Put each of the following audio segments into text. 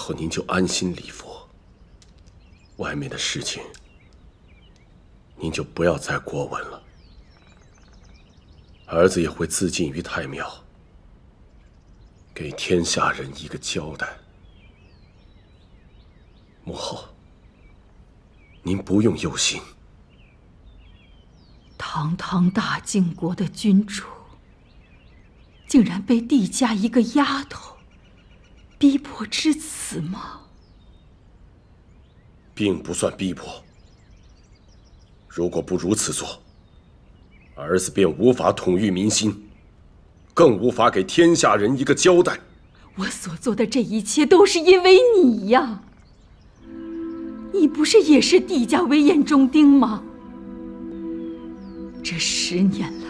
后您就安心礼佛，外面的事情您就不要再过问了。儿子也会自尽于太庙，给天下人一个交代。母后，您不用忧心。堂堂大晋国的君主，竟然被帝家一个丫头逼迫至此吗？并不算逼迫。如果不如此做，儿子便无法统御民心，更无法给天下人一个交代。我所做的这一切都是因为你呀！你不是也是帝家为眼中钉吗？这10年来，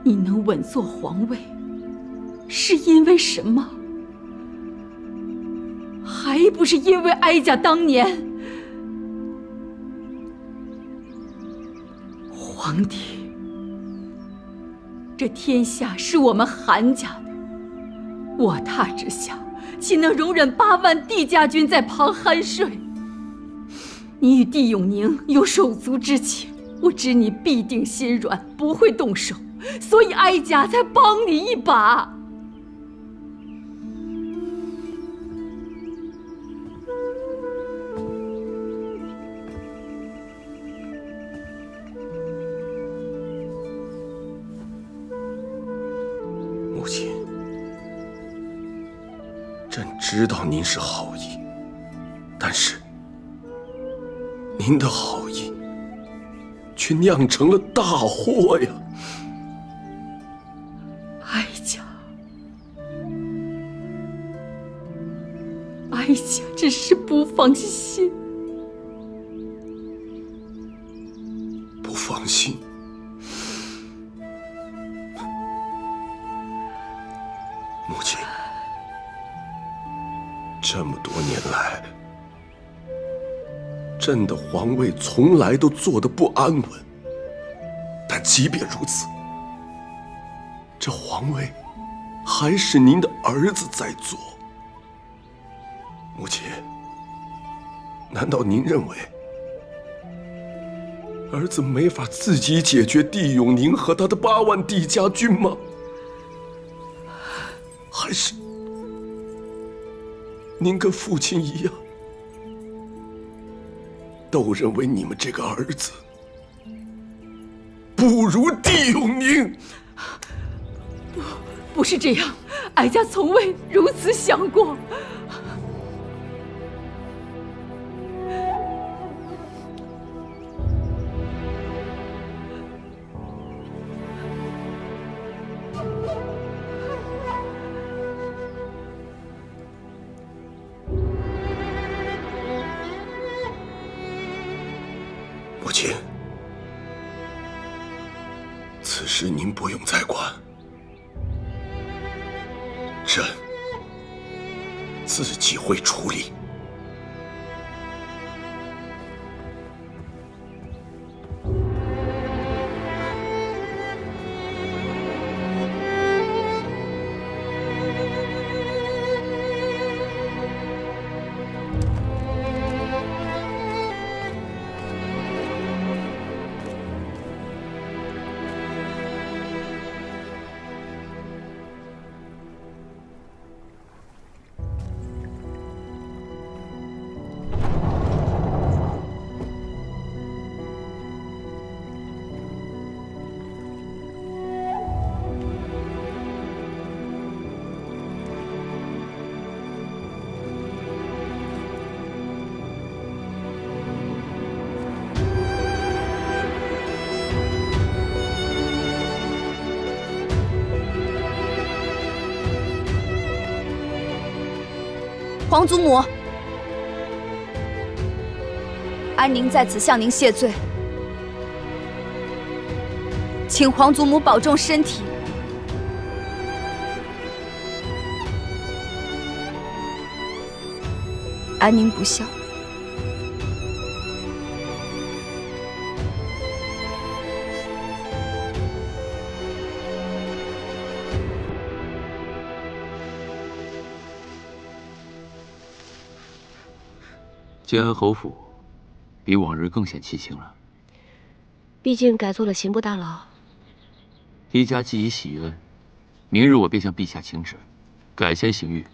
你能稳坐皇位，是因为什么？还不是因为哀家当年……皇帝，这天下是我们韩家的，卧榻之下，岂能容忍8万帝家军在旁酣睡？你与帝永宁有手足之情，我知你必定心软，不会动手，所以哀家才帮你一把。母亲，朕知道您是好意，但是您的好意却酿成了大祸呀！哀家只是不放心。不放心？母亲，这么多年来，朕的皇位从来都坐得不安稳，但即便如此，这皇位还是您的儿子在坐。母亲，难道您认为儿子没法自己解决帝永宁和他的8万帝家军吗？还是您跟父亲一样，都认为你们这个儿子不如帝永宁？不是这样，哀家从未如此想过。母亲，此事您不用再管，朕自己会处理。皇祖母，安宁在此向您谢罪，请皇祖母保重身体。安宁不孝，建安侯府比往日更显气清了。毕竟改做了刑部大牢。一家既已喜恩，明日我便向陛下请旨，改签刑狱，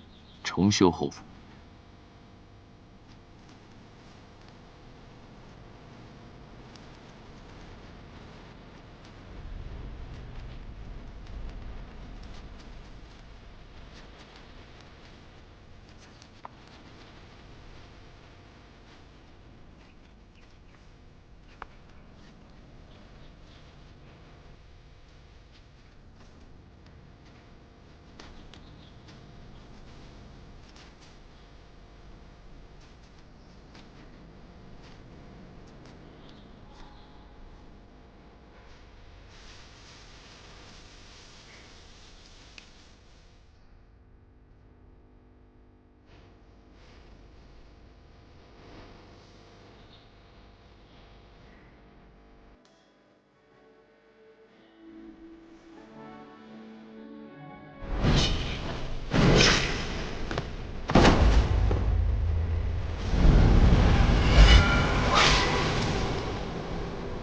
重修侯府。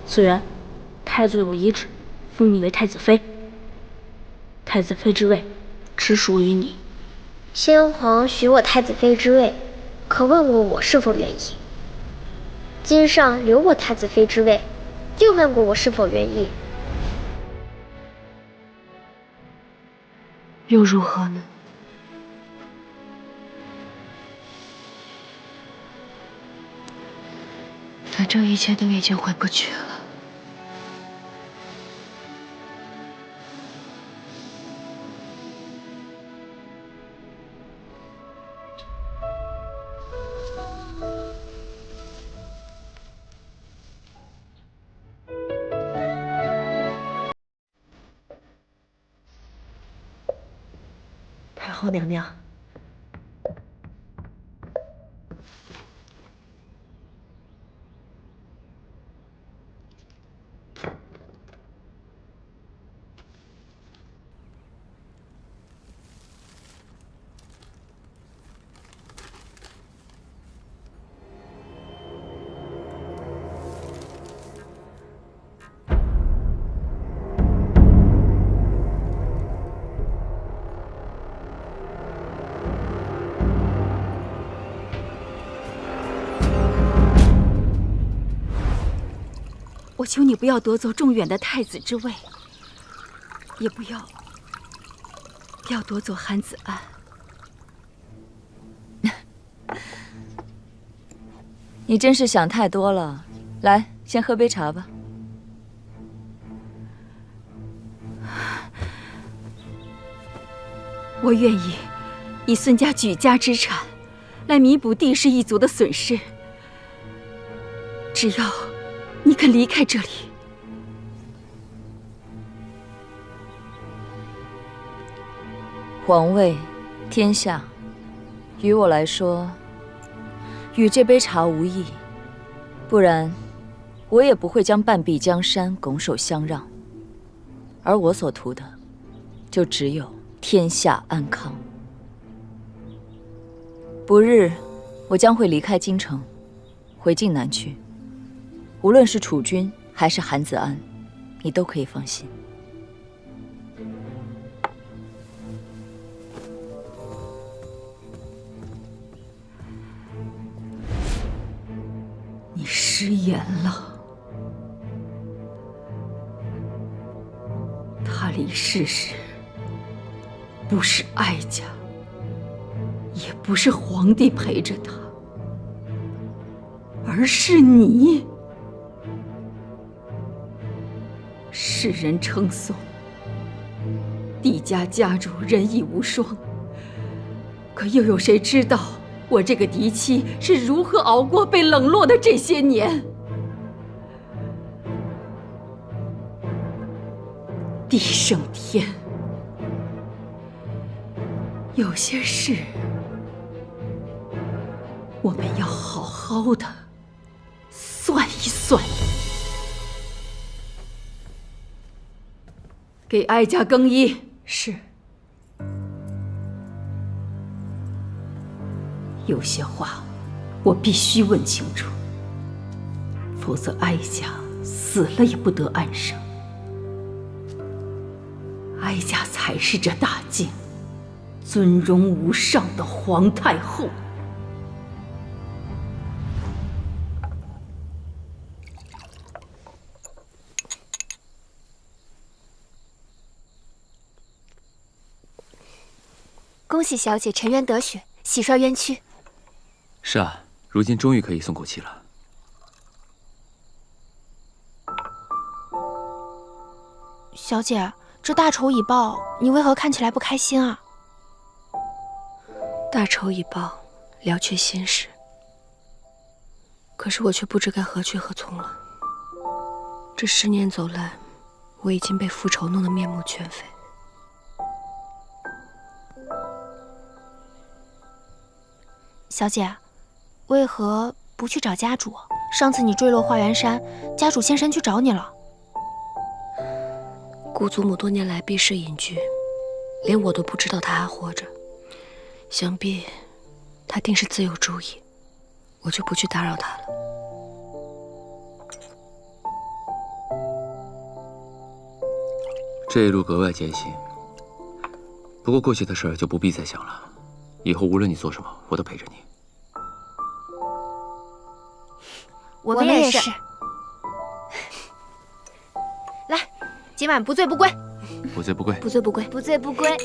此人，太祖有遗旨，封你为太子妃。太子妃之位，只属于你。先皇许我太子妃之位，可问过我是否愿意？今上留我太子妃之位，又问过我是否愿意？又如何呢？反正一切都已经回不去了。太后娘娘。我求你不要夺走仲远的太子之位，也不要夺走韩子安。你真是想太多了。来，先喝杯茶吧。我愿意以孙家举家之产来弥补帝室一族的损失，只要你肯离开这里。皇位、天下，于我来说，与这杯茶无异。不然，我也不会将半壁江山拱手相让。而我所图的，就只有天下安康。不日，我将会离开京城，回晋南去。无论是储君还是韩子安，你都可以放心。你食言了，他离世时，不是哀家，也不是皇帝陪着他，而是你。世人称颂帝家家主仁义无双，可又有谁知道我这个嫡妻是如何熬过被冷落的这些年？地胜天，有些事我们要好好的算一算。给哀家更衣。是。有些话我必须问清楚，否则哀家死了也不得安生。哀家才是这大晋尊荣无上的皇太后。恭喜小姐沉冤得雪，洗刷冤屈。是啊，如今终于可以松口气了。小姐，这大仇已报，你为何看起来不开心啊？大仇已报，了却心事。可是我却不知该何去何从了。这10年走来，我已经被复仇弄得面目全非。小姐，为何不去找家主？上次你坠落花园山，家主现身去找你了。姑祖母多年来避世隐居，连我都不知道她还活着。想必她定是自有主意，我就不去打扰她了。这一路格外艰辛，不过过去的事儿就不必再想了。以后无论你做什么，我都陪着你。我们也是。来，今晚不醉不归。不醉不归。不醉不归。不醉不归。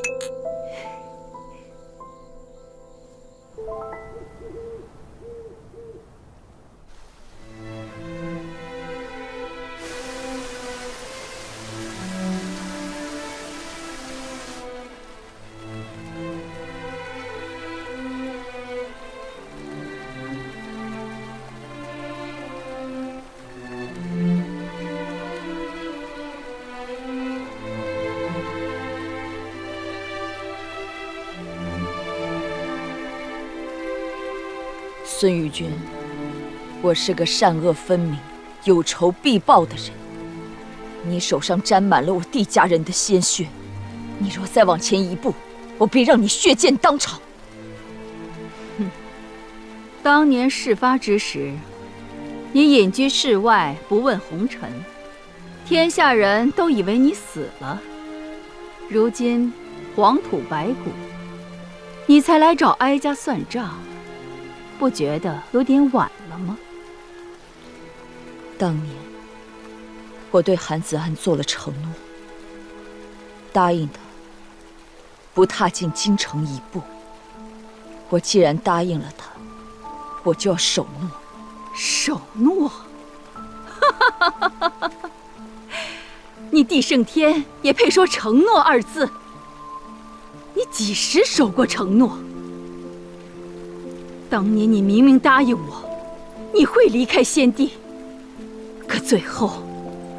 孙玉君，我是个善恶分明、有仇必报的人。你手上沾满了我帝家人的鲜血，你若再往前一步，我必让你血溅当场。当年事发之时，你隐居室外，不问红尘，天下人都以为你死了。如今黄土白骨，你才来找哀家算账，不觉得有点晚了吗？当年我对韩子安做了承诺，答应他不踏进京城一步。我既然答应了他，我就要守诺。守诺？你帝圣天也配说承诺2字？你几时守过承诺？当年你明明答应我，你会离开先帝，可最后，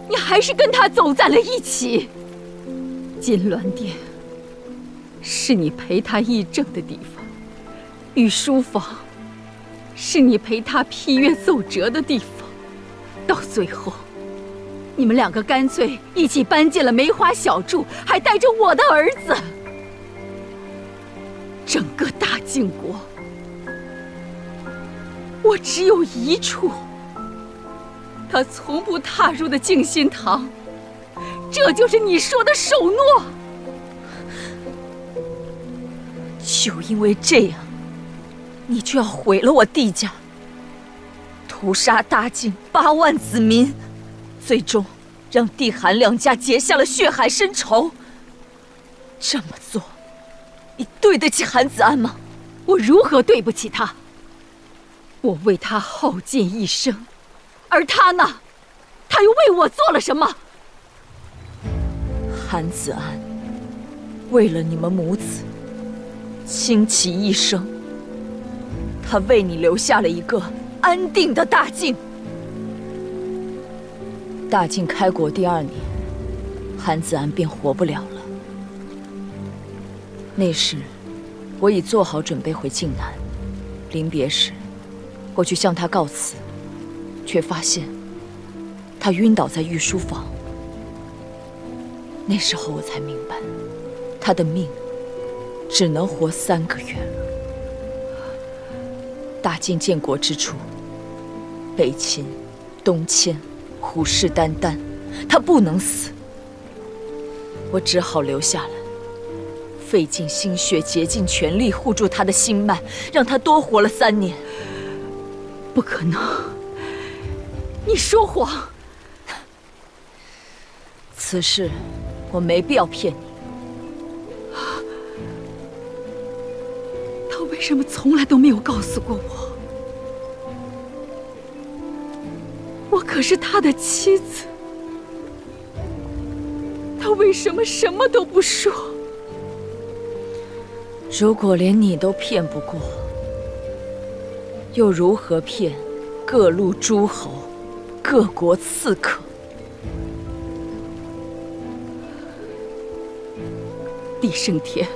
你还是跟他走在了一起。金銮殿是你陪他议政的地方，御书房是你陪他批阅奏折的地方。到最后，你们2个干脆一起搬进了梅花小筑，还带着我的儿子。整个大晋国，我只有一处，他从不踏入的静心堂，这就是你说的守诺。就因为这样，你就要毁了我帝家，屠杀大晋8万子民，最终让帝韩2家结下了血海深仇。这么做，你对得起韩子安吗？我如何对不起他？我为他耗尽一生，而他呢？他又为我做了什么？韩子安为了你们母子倾其一生，他为你留下了一个安定的大晋。大晋开国第2年，韩子安便活不了了。那时，我已做好准备回靖南。临别时，我去向他告辞，却发现他晕倒在御书房。那时候我才明白，他的命只能活3个月了。大晋建国之初，北侵、东迁，虎视眈眈，他不能死，我只好留下来，费尽心血，竭尽全力护住他的心脉，让他多活了3年。不可能！你说谎！此事我没必要骗你。他为什么从来都没有告诉过我？我可是他的妻子，他为什么什么都不说？如果连你都骗不过，又如何骗各路诸侯、各国刺客？帝圣天，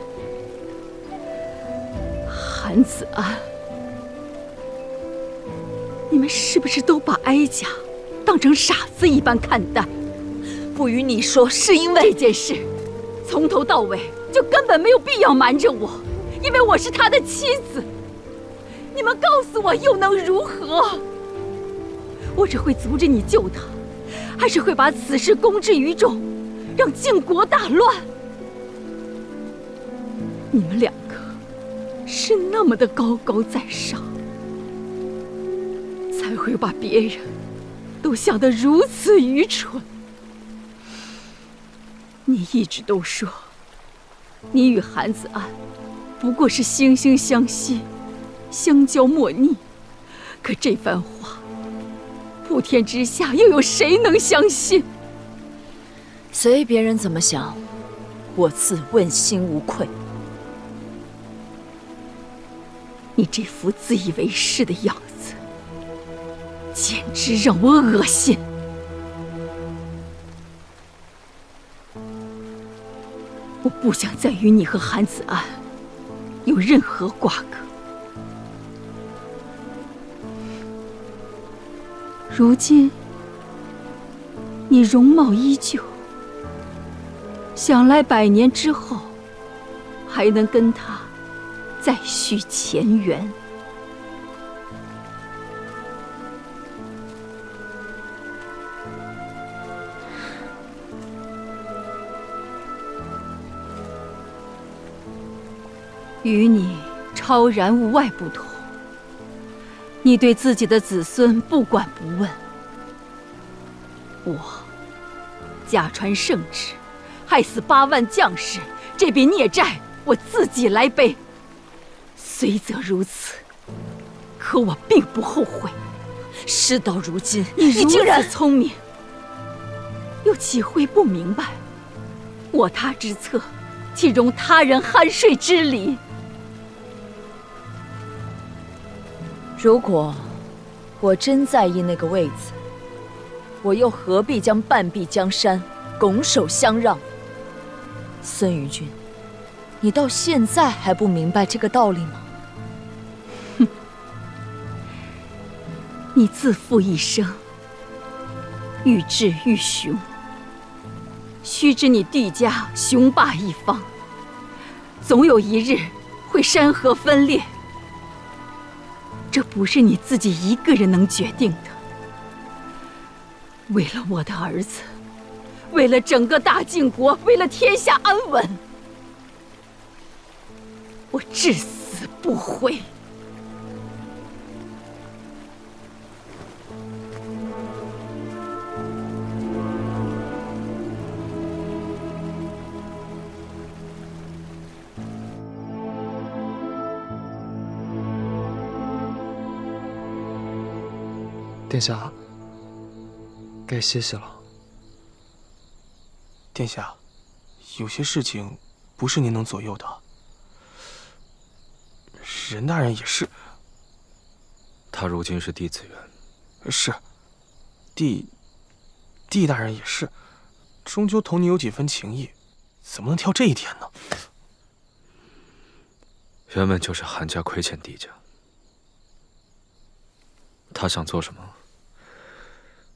韩子安，你们是不是都把哀家当成傻子一般看待？不与你说，是因为这件事从头到尾就根本没有必要瞒着我，因为我是他的妻子。你们告诉我又能如何？我只会阻止你救他，还是会把此事公之于众，让晋国大乱？你们2个是那么的高高在上，才会把别人都想得如此愚蠢。你一直都说，你与韩子安不过是惺惺相惜，相交莫逆，可这番话，普天之下又有谁能相信？随别人怎么想，我自问心无愧。你这副自以为是的样子，简直让我恶心。我不想再与你和韩子安有任何瓜葛。如今你容貌依旧，想来100年之后还能跟他再续前缘。与你超然物外不同，你对自己的子孙不管不问。我假传圣旨，害死8万将士，这笔孽债我自己来背。虽则如此，可我并不后悔。事到如今，你竟然聪明，又岂会不明白我他之策，岂容他人酣睡之理？如果我真在意那个位子，我又何必将半壁江山拱手相让？孙于君，你到现在还不明白这个道理吗？哼，你自负一生，欲智欲雄，须知你帝家雄霸一方，总有一日会山河分裂。这不是你自己一个人能决定的。为了我的儿子，为了整个大晋国，为了天下安稳，我至死不悔。殿下，该歇息了。殿下，有些事情不是您能左右的。任大人也是。他如今是帝子元。是。帝大人也是，终究同你有几分情谊，怎么能挑这一天呢？原本就是韩家亏欠帝家，他想做什么，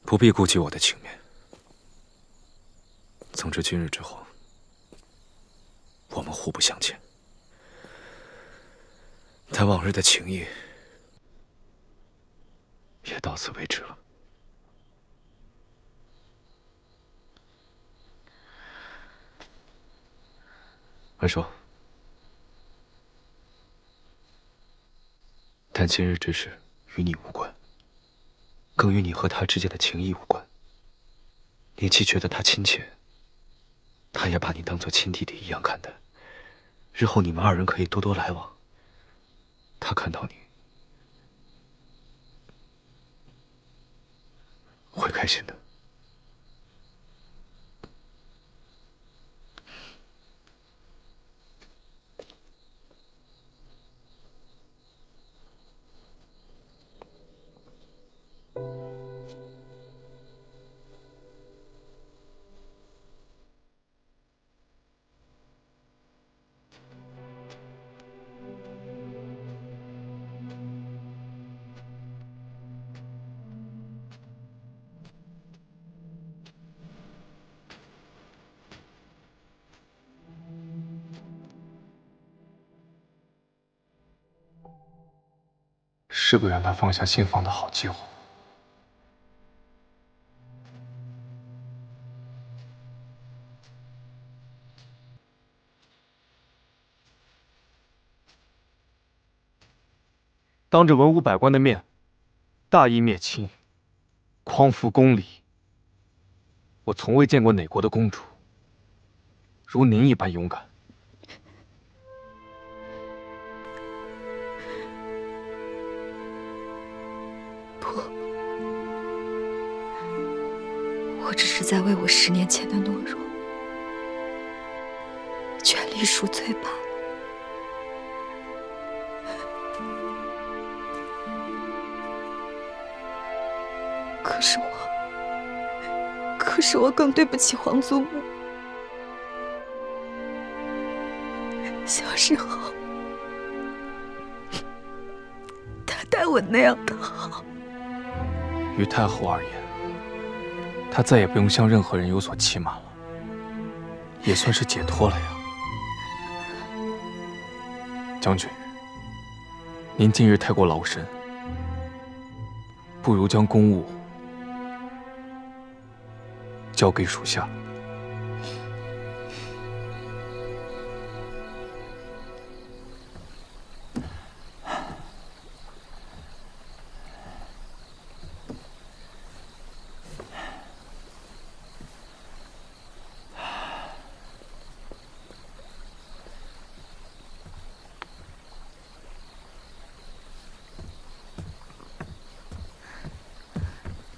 不必顾及我的情面。总之今日之后，我们互不相欠。但往日的情谊，此为止了。安守，但今日之事与你无关，更与你和他之间的情谊无关。你既觉得他亲切，他也把你当作亲弟弟一样看待。日后你们二人可以多多来往，他看到你会开心的。是个让他放下心防的好机会。当着文武百官的面，大义灭亲，匡扶公理，我从未见过哪国的公主如您一般勇敢。我只是在为我10年前的懦弱全力赎罪罢了。可是我更对不起皇祖母。小时候，她待我那样的好。于太后而言，她再也不用向任何人有所欺瞒了，也算是解脱了呀。将军，您近日太过劳神，不如将公务交给属下。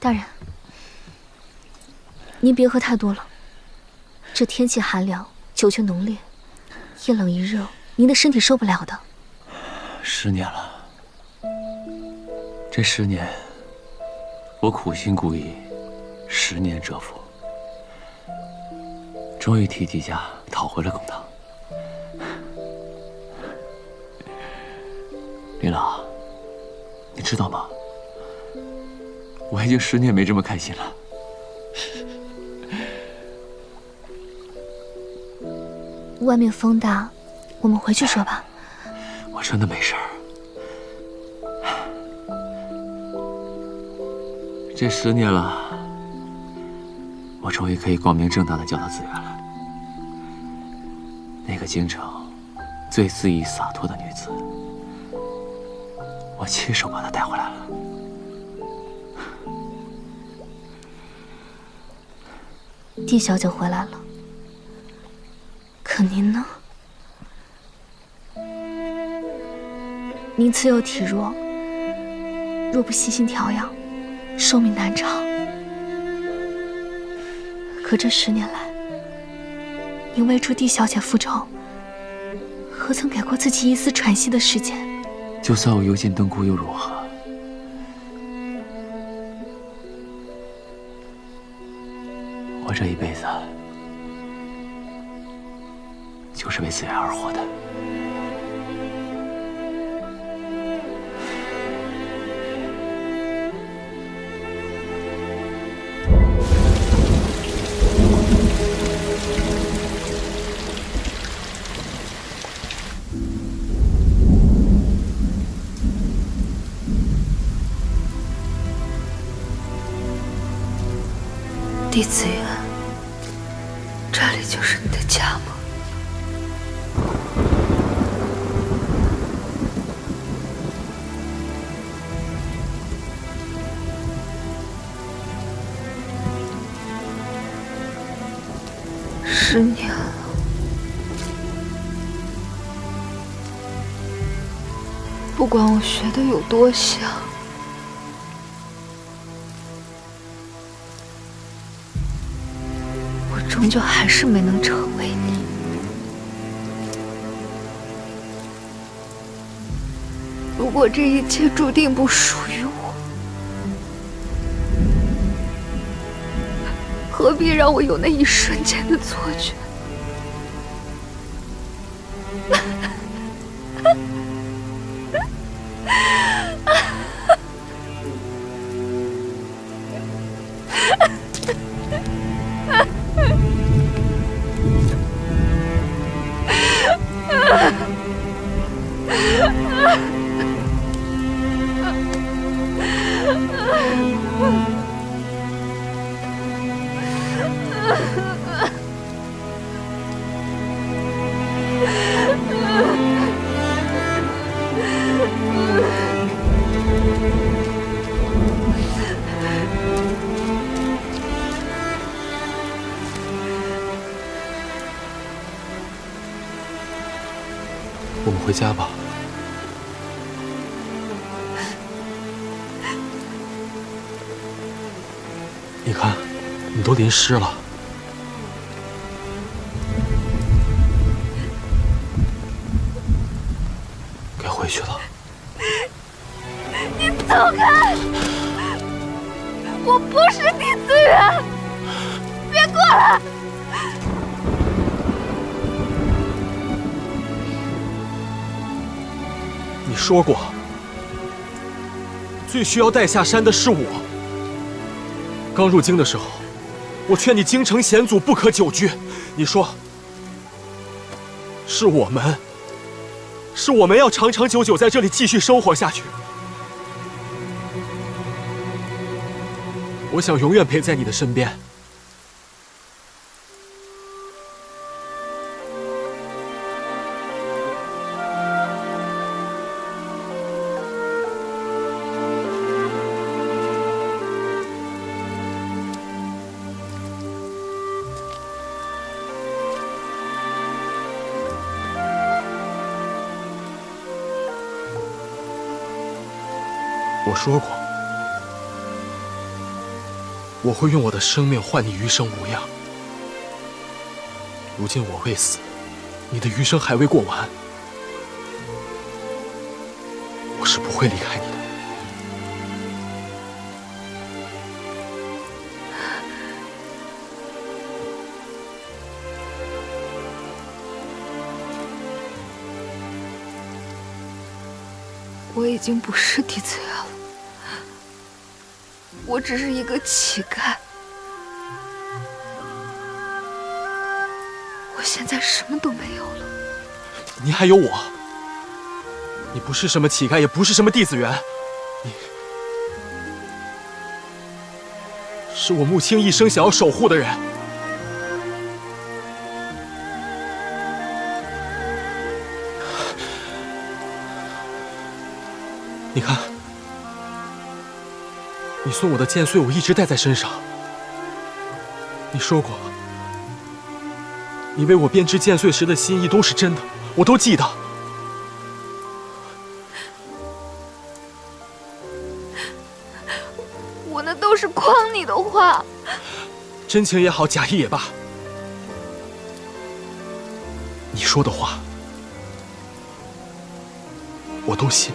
大人，您别喝太多了。这天气寒凉，酒却浓烈，一冷一热，您的身体受不了的。10年了，这10年，我苦心孤诣，10年蛰伏，终于替帝家讨回了公堂。林老，你知道吗？我已经10年没这么开心了。外面风大，我们回去说吧。我真的没事儿。这10年了，我终于可以光明正大的叫她紫苑了。那个京城最恣意洒脱的女子，我亲手把她带回来了。帝小姐回来了，可您呢？您自幼体弱，若不细心调养，寿命难长。可这10年来，您为助帝小姐复仇，何曾给过自己一丝喘息的时间？就算我油尽灯枯又如何？我这一辈子就是为紫苑而活的。弟子园，这里就是你的家吗？10年了，不管我学的有多像，我终究还是没能成为你。如果这一切注定不属于我，何必让我有那一瞬间的错觉？我们回家吧。你看，你都淋湿了。该回去了。你走开！我不是弟子园，别过来！你说过，最需要带下山的是我。刚入京的时候，我劝你京城险阻，不可久居。你说，是我们要长长久久在这里继续生活下去。我想永远陪在你的身边。我说过，我会用我的生命换你余生无恙。如今我未死，你的余生还未过完，我是不会离开你的。我已经不是弟子园了，我只是一个乞丐。我现在什么都没有了。你还有我，你不是什么乞丐，也不是什么弟子园，你是我穆青一生想要守护的人。你看，你送我的剑穗，我一直带在身上。你说过，你为我编织剑穗时的心意都是真的，我都记得。我那都是诓你的话，真情也好，假意也罢，你说的话，我都信。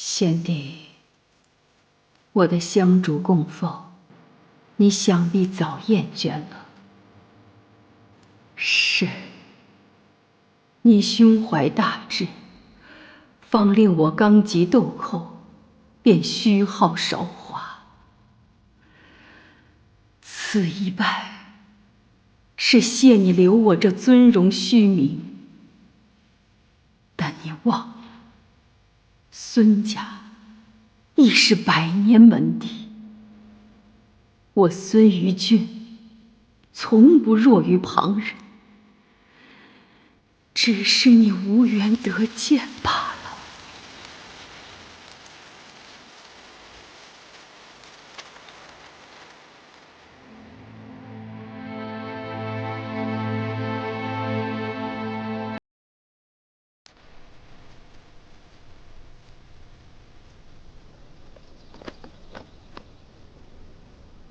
先帝，我的香烛供奉，你想必早厌倦了。是，你胸怀大志，方令我刚及豆蔻，便虚耗韶华。此一拜，是谢你留我这尊荣虚名。但你忘了，孙家亦是百年门第。我孙于君，从不弱于旁人，只是你无缘得见罢了。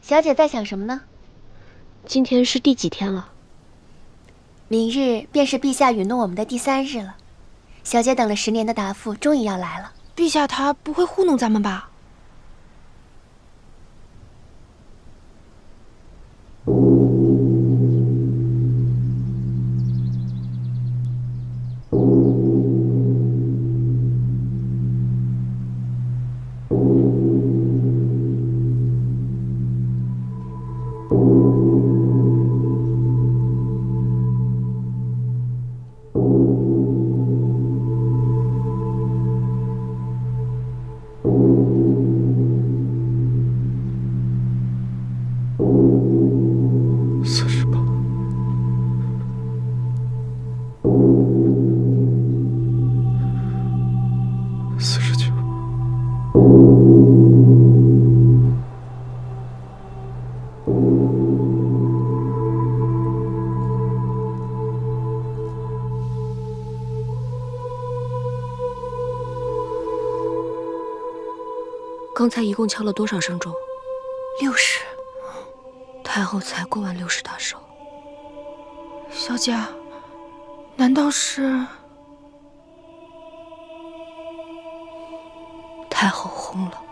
小姐在想什么呢？今天是第几天了？明日便是陛下允诺我们的第3日了。小姐等了10年的答复，终于要来了。陛下他不会糊弄咱们吧？刚才一共敲了多少声钟？60。太后才过完60大寿。小姐，难道是太后轰了？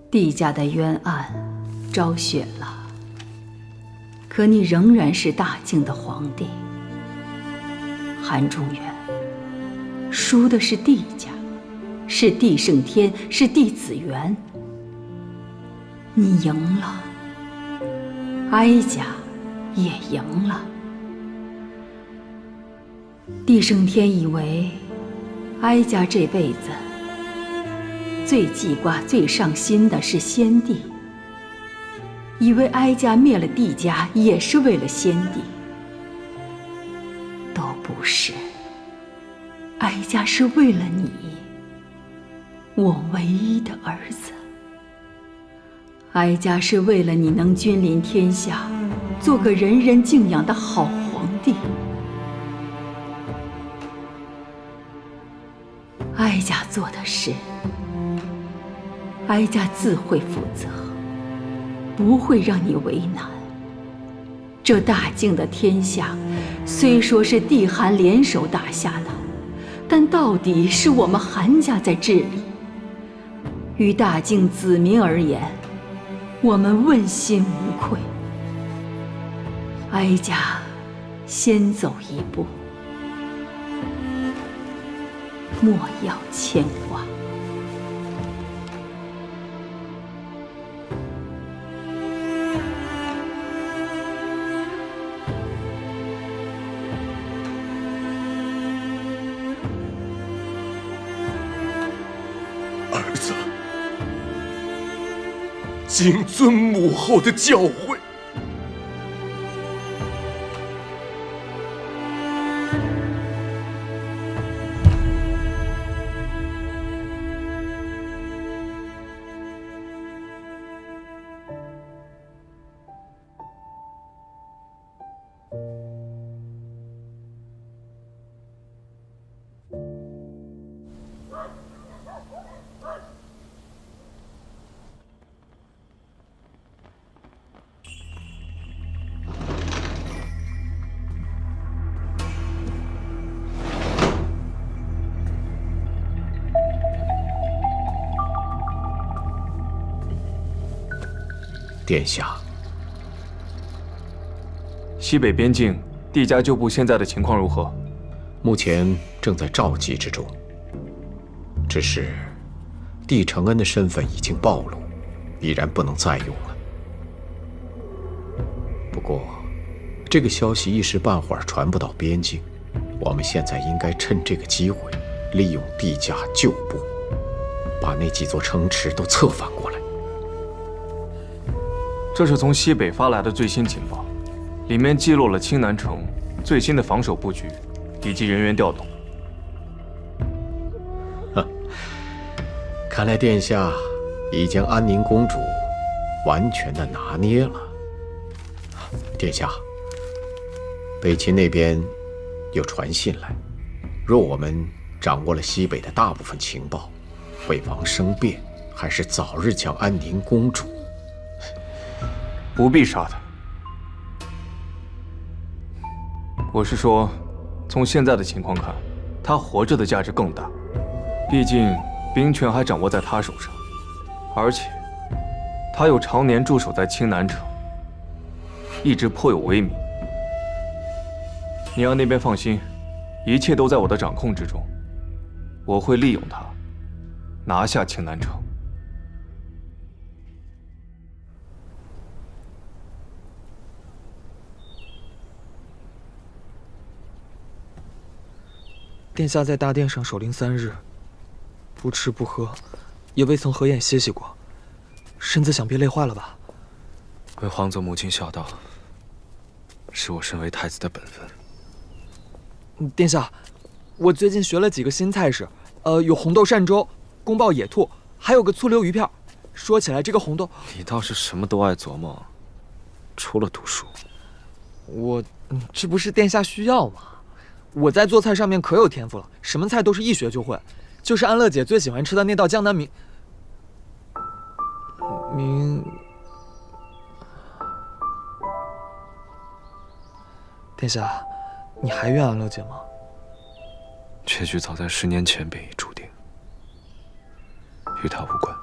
帝家的冤案昭雪了，可你仍然是大清的皇帝。韩中原，输的是帝家，是帝胜天，是帝子元。你赢了，哀家也赢了。帝胜天以为哀家这辈子最记挂、最上心的是先帝，以为哀家灭了帝家也是为了先帝，都不是。哀家是为了你，我唯一的儿子。哀家是为了你能君临天下，做个人人敬仰的好皇帝。哀家做的事，哀家自会负责，不会让你为难。这大靖的天下，虽说是帝韩联手打下的，但到底是我们韩家在治理。于大靖子民而言，我们问心无愧。哀家先走一步，莫要牵挂。儿子，谨遵母后的教诲。殿下，西北边境帝家旧部现在的情况如何？目前正在召集之中。只是帝承恩的身份已经暴露，已然不能再用了。不过，这个消息一时半会儿传不到边境，我们现在应该趁这个机会，利用帝家旧部，把那几座城池都策反过来。这是从西北发来的最新情报，里面记录了青南城最新的防守布局以及人员调动。看来殿下已将安宁公主完全的拿捏了。殿下，北秦那边有传信来，若我们掌握了西北的大部分情报，为王生变，还是早日将安宁公主。不必杀他。我是说，从现在的情况看，他活着的价值更大。毕竟兵权还掌握在他手上，而且他又常年驻守在青南城，一直颇有威名。你让那边放心，一切都在我的掌控之中，我会利用他，拿下青南城。殿下在大殿上守灵3日，不吃不喝，也未曾合眼歇息过，身子想必累坏了吧？为皇祖母亲孝道，是我身为太子的本分。殿下，我最近学了几个新菜式，有红豆鳝粥、宫爆野兔，还有个醋溜鱼片。说起来，这个红豆……你倒是什么都爱琢磨，除了读书。这不是殿下需要吗？我在做菜上面可有天赋了，什么菜都是一学就会。就是安乐姐最喜欢吃的那道江南殿下，你还怨安乐姐吗？结局早在10年前便已注定，与她无关。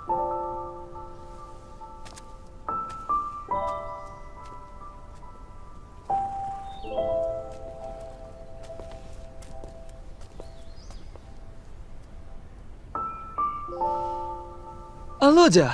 安乐姐，